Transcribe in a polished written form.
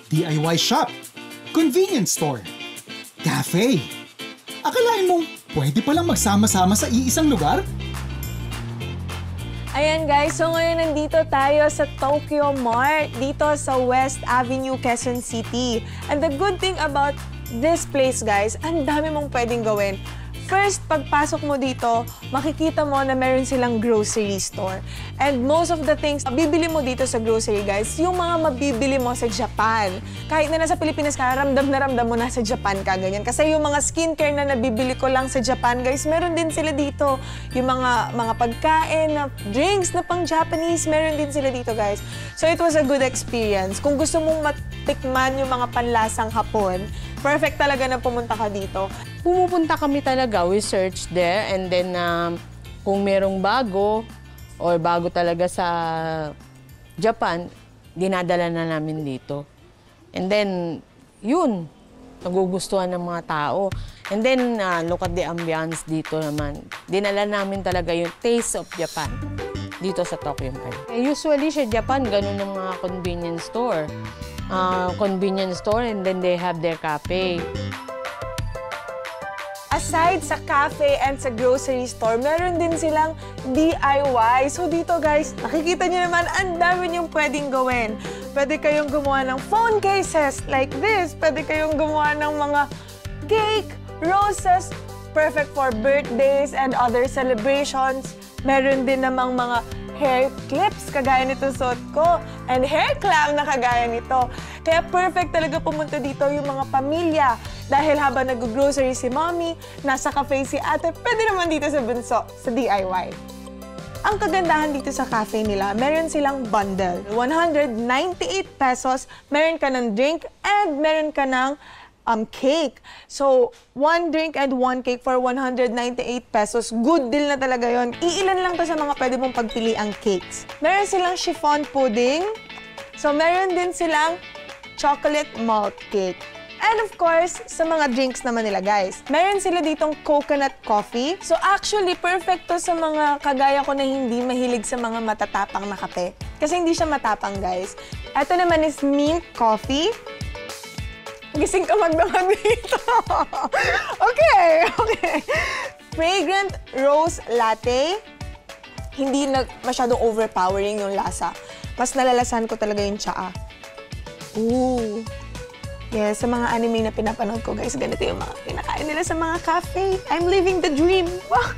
DIY shop, convenience store, cafe. Akalain mong pwede palang magsama-sama sa iisang lugar? Ayan guys, so ngayon nandito tayo sa Tokyo Mart, dito sa West Avenue, Quezon City. And the good thing about this place guys, ang dami mong pwedeng gawin. First, pagpasok mo dito, makikita mo na meron silang grocery store. And most of the things, bibili mo dito sa grocery, guys, yung mga mabibili mo sa Japan. Kahit na nasa Pilipinas ka, ramdam na ramdam mo na sa Japan ka, ganyan. Kasi yung mga skincare na nabibili ko lang sa Japan, guys, meron din sila dito. Yung mga pagkain, na drinks na pang Japanese, meron din sila dito, guys. So it was a good experience. Kung gusto mong matikman yung mga panlasang Hapon, perfect talaga na pumunta ka dito. Pumupunta kami talaga, we search there, and then kung merong bago or bago talaga sa Japan, dinadala na namin dito. And then, yun, nagugustuhan ng mga tao. And then, look at the ambience dito naman. Dinala namin talaga yung taste of Japan dito sa Tokyo Mart. Usually sa Japan, ganun ang mga convenience store. And then they have their cafe. Aside sa cafe and sa grocery store, meron din silang DIY. So dito guys, nakikita niyo naman, ang dami niyong pwedeng gawin. Pwede kayong gumawa ng phone cases like this. Pwede kayong gumawa ng mga cake, roses, perfect for birthdays and other celebrations. Meron din namang mga hair clips, kagaya nito suot ko, and hair clamp na kagaya nito. Kaya perfect talaga pumunta dito yung mga pamilya. Dahil habang nag-grocery si mommy, nasa cafe si ate, pwede naman dito sa bunso, sa DIY. Ang kagandahan dito sa cafe nila, meron silang bundle. 198 pesos, meron ka ng drink, and meron ka ng cake. So, 1 drink and 1 cake for 198 pesos. Good deal na talaga yon. Iilan lang to sa mga pwede mong pagpili ang cakes. Meron silang chiffon pudding. So, meron din silang chocolate malt cake. And of course, sa mga drinks naman nila, guys. Meron sila ditong coconut coffee. So, actually, perfect to sa mga kagaya ko na hindi mahilig sa mga matatapang na kape. Kasi hindi siya matapang, guys. Ito naman is mint coffee. Gising ka magdamag dito. Okay. Fragrant rose latte. Hindi masyadong overpowering yung lasa. Mas nalalasan ko talaga yung tsaa. Ooh. Yes, sa mga anime na pinapanood ko, guys, ganito yung mga pinakain nila sa mga cafe. I'm living the dream. Wow.